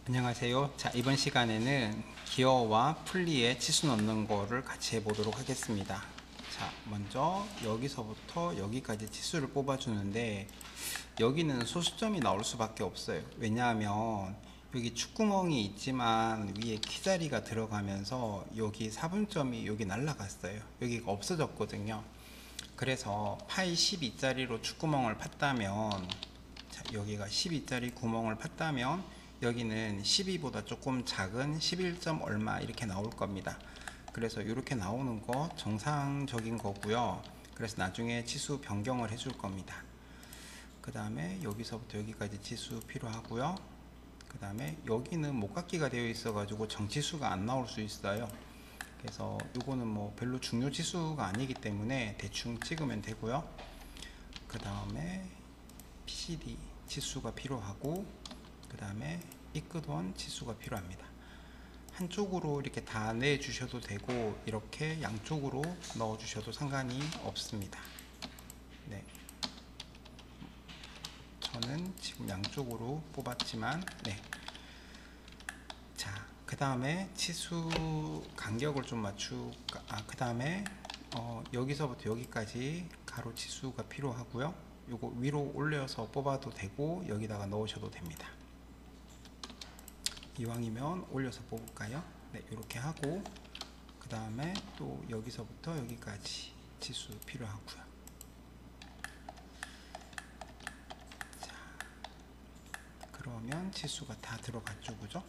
안녕하세요. 자, 이번 시간에는 기어와 풀리에 치수 넣는 거를 같이 해보도록 하겠습니다. 자, 먼저 여기서부터 여기까지 치수를 뽑아주는데 여기는 소수점이 나올 수밖에 없어요. 왜냐하면 여기 축구멍이 있지만 위에 키자리가 들어가면서 여기 사분점이 여기 날라갔어요. 여기가 없어졌거든요. 그래서 파이 12짜리로 축구멍을 팠다면, 자, 여기가 12짜리 구멍을 팠다면 여기는 12보다 조금 작은 11점 얼마 이렇게 나올 겁니다. 그래서 이렇게 나오는 거 정상적인 거고요. 그래서 나중에 치수 변경을 해줄 겁니다. 그 다음에 여기서부터 여기까지 치수 필요하고요. 그 다음에 여기는 목깎이가 되어 있어 가지고 정치수가 안 나올 수 있어요. 그래서 이거는 뭐 별로 중요 치수가 아니기 때문에 대충 찍으면 되고요. 그 다음에 PCD 치수가 필요하고, 그 다음에 이끄던 치수가 필요합니다. 한쪽으로 이렇게 다 내 주셔도 되고 이렇게 양쪽으로 넣어 주셔도 상관이 없습니다. 네, 저는 지금 양쪽으로 뽑았지만, 네. 자, 그 다음에 치수 간격을 좀 맞추까, 그 다음에 여기서부터 여기까지 가로 치수가 필요하고요. 요거 위로 올려서 뽑아도 되고 여기다가 넣으셔도 됩니다. 이왕이면 올려서 뽑을까요? 네, 이렇게 하고, 그 다음에 또 여기서부터 여기까지 치수 필요하고요. 자, 그러면 치수가 다 들어갔죠, 그죠?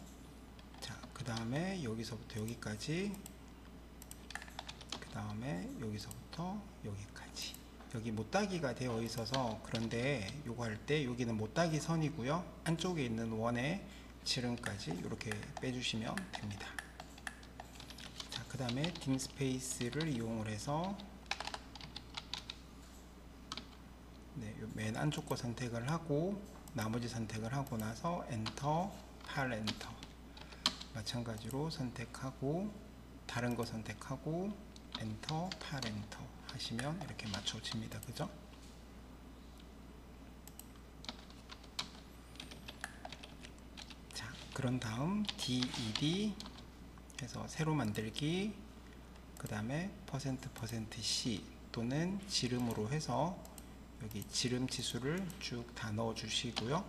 자, 그 다음에 여기서부터 여기까지, 그 다음에 여기서부터 여기까지. 여기 못따기가 되어 있어서 그런데 요거 할 때 여기는 못따기 선이고요. 안쪽에 있는 원의 지름까지 이렇게 빼주시면 됩니다. 자, 그 다음에 dim 스페이스를 이용을 해서, 네, 맨 안쪽 거 선택을 하고 나머지 선택을 하고 나서 엔터, 8 엔터, 마찬가지로 선택하고 다른 거 선택하고 엔터, 8 엔터 하시면 이렇게 맞춰집니다. 그죠? 자, 그런 다음 DED 해서 새로 만들기, 그 다음에 %%C 또는 지름으로 해서 여기 지름 치수를 쭉 다 넣어 주시고요.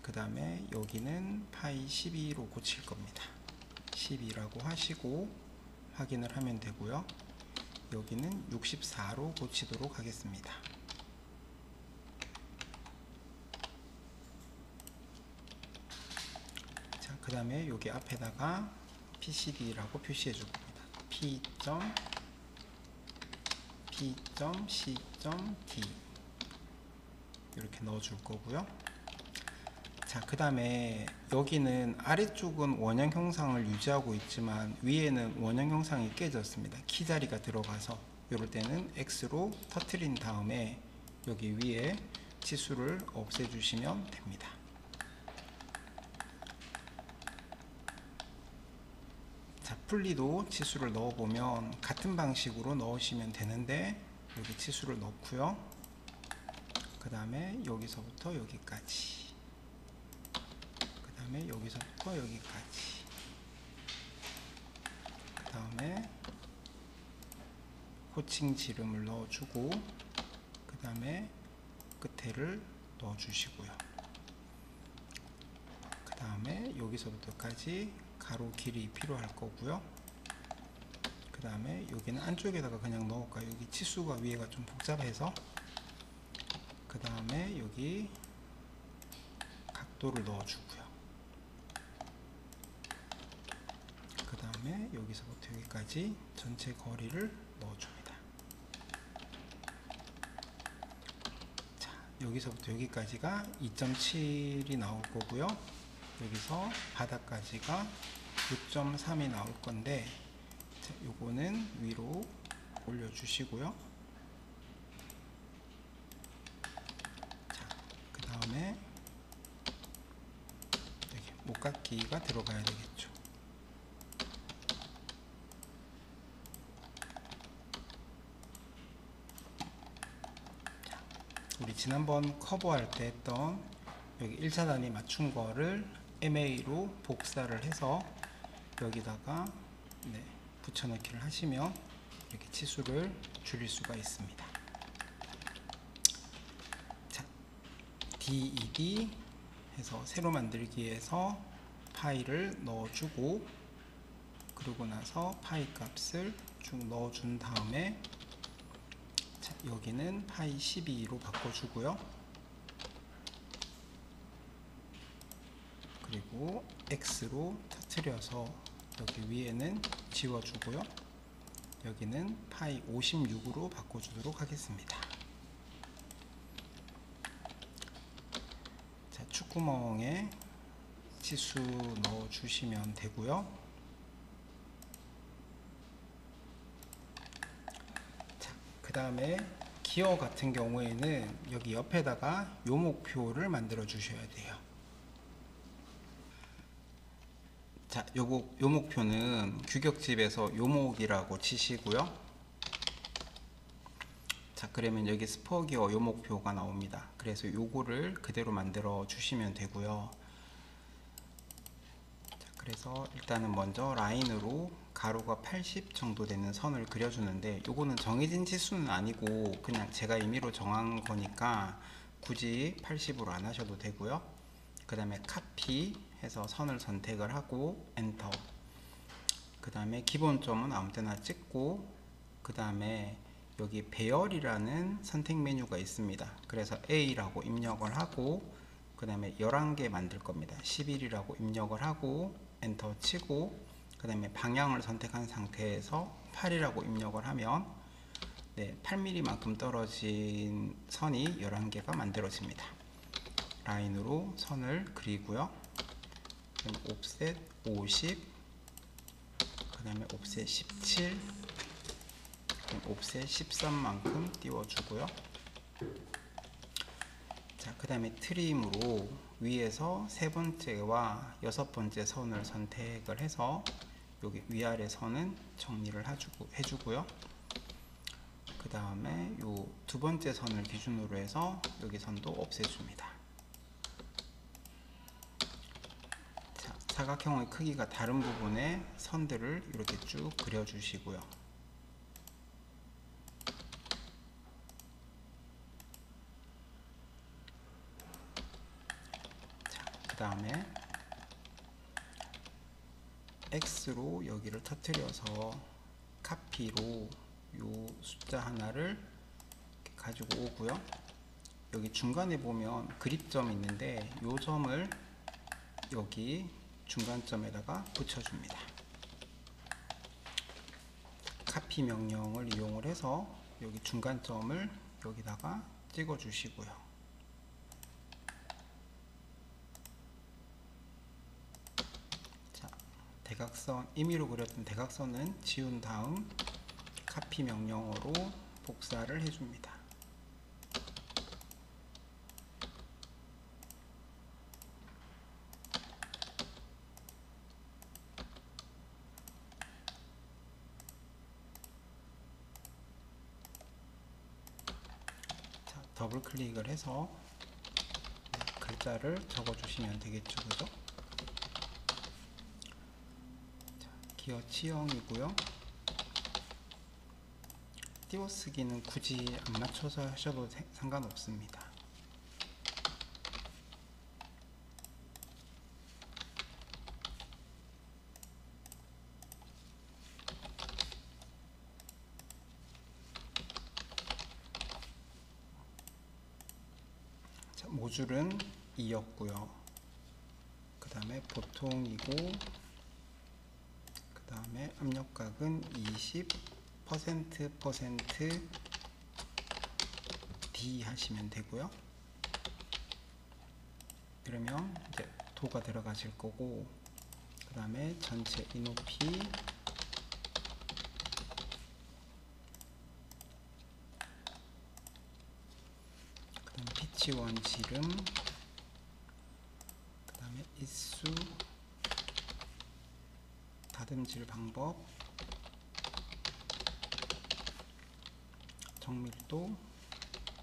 그 다음에 여기는 파이 12로 고칠 겁니다. 12라고 하시고 확인을 하면 되고요. 여기는 64로 고치도록 하겠습니다. 자, 그 다음에 여기 앞에다가 PCD라고 표시해 줄 겁니다. P.C.D 이렇게 넣어 줄 거고요. 자, 그 다음에 여기는 아래쪽은 원형 형상을 유지하고 있지만 위에는 원형 형상이 깨졌습니다. 키 자리가 들어가서 이럴 때는 X로 터트린 다음에 여기 위에 치수를 없애 주시면 됩니다. 자, 풀리도 치수를 넣어 보면 같은 방식으로 넣으시면 되는데 여기 치수를 넣고요. 그 다음에 여기서부터 여기까지, 그 다음에 여기서부터 여기까지, 그 다음에 호칭 지름을 넣어주고, 그 다음에 끝에를 넣어주시고요. 그 다음에 여기서부터까지 가로 길이 필요할 거고요. 그 다음에 여기는 안쪽에다가 그냥 넣을까요? 여기 치수가 위에가 좀 복잡해서. 그 다음에 여기 각도를 넣어주고요. 그 다음에 여기서부터 여기까지 전체 거리를 넣어줍니다. 자, 여기서부터 여기까지가 2.7이 나올 거고요. 여기서 바닥까지가 6.3이 나올 건데, 자, 요거는 위로 올려주시고요. 자, 그 다음에 여기 목깎이가 들어가야 되겠죠. 우리 지난번 커버할 때 했던 여기 1차단이 맞춘 거를 MA로 복사를 해서 여기다가 붙여넣기를 하시면 이렇게 치수를 줄일 수가 있습니다. 자, DED 해서 새로 만들기에서 파일을 넣어주고, 그러고 나서 파이 값을 쭉 넣어준 다음에, 자, 여기는 파이 12로 바꿔주고요. 그리고 X로 터트려서 여기 위에는 지워주고요. 여기는 파이 56으로 바꿔주도록 하겠습니다. 자, 축구멍에 치수 넣어주시면 되고요. 자, 그 다음에 기어 같은 경우에는 여기 옆에다가 요목표를 만들어 주셔야 돼요. 자, 요목표는 규격집에서 요목이라고 치시고요. 자, 그러면 여기 스포기어 요목표가 나옵니다. 그래서 요거를 그대로 만들어 주시면 되고요. 자, 그래서 일단은 먼저 라인으로 가로가 80 정도 되는 선을 그려주는데, 요거는 정해진 치수는 아니고 그냥 제가 임의로 정한 거니까 굳이 80으로 안 하셔도 되고요. 그 다음에 카피 해서 선을 선택을 하고 엔터. 그 다음에 기본점은 아무 때나 찍고, 그 다음에 여기 배열이라는 선택 메뉴가 있습니다. 그래서 A라고 입력을 하고, 그 다음에 11개 만들 겁니다. 11이라고 입력을 하고 엔터 치고, 그 다음에 방향을 선택한 상태에서 8이라고 입력을 하면 8mm 만큼 떨어진 선이 11개가 만들어집니다. 라인으로 선을 그리고요. 옵셋 50, 그 다음에 옵셋 17, 옵셋 13만큼 띄워주고요. 자, 그 다음에 트림으로 위에서 세 번째와 여섯 번째 선을 선택을 해서 여기 위아래 선은 정리를 해주고요. 그 다음에 요 두 번째 선을 기준으로 해서 여기 선도 없애줍니다. 자, 사각형의 크기가 다른 부분에 선들을 이렇게 쭉 그려주시고요. 그 다음에 X로 여기를 터뜨려서 카피로 요 숫자 하나를 이렇게 가지고 오고요. 여기 중간에 보면 그립점이 있는데 요 점을 여기 중간점에다가 붙여줍니다. 카피 명령을 이용을 해서 여기 중간점을 여기다가 찍어 주시고요. 대각선, 임의로 그렸던 대각선은 지운 다음 카피 명령어로 복사를 해줍니다. 자, 더블 클릭을 해서 글자를 적어 주시면 되겠죠, 그죠? 기어 치형이고요. 띄워쓰기는 굳이 안 맞춰서 하셔도 상관없습니다. 자, 모듈은 2였고요. 그 다음에 보통이고, 그 다음에 압력각은 20% D 하시면 되고요. 그러면 이제 도가 들어가실 거고, 그 다음에 전체 이높이, 그 다음에 피치 원지름, 그 다음에 입수, 다듬질 방법, 정밀도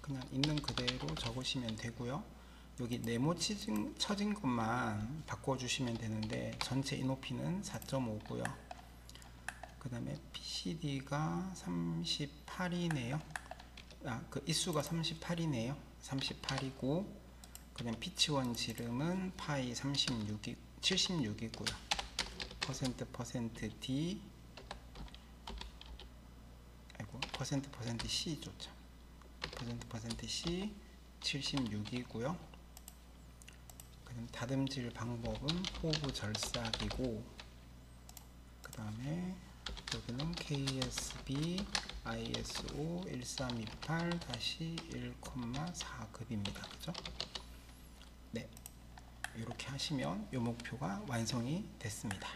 그냥 있는 그대로 적으시면 되고요. 여기 네모 쳐진 것만 바꿔주시면 되는데 전체 이높이는 4.5고요. 그 다음에 PCD가 38이네요. 그 입수가 38이네요. 38이고, 그 다음 피치1 지름은 파이 76이고요. %D, %C 좋죠. %C 76이고요. 그다음 다듬질 방법은 호브 절삭이고, 그 다음에 여기는 KSB ISO 1328-1,4급입니다. 그죠? 네, 이렇게 하시면 이 목표가 완성이 됐습니다.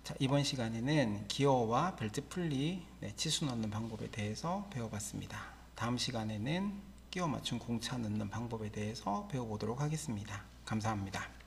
자, 이번 시간에는 기어와 벨트 풀리 치수 넣는 방법에 대해서 배워봤습니다. 다음 시간에는 끼워 맞춘 공차 넣는 방법에 대해서 배워보도록 하겠습니다. 감사합니다.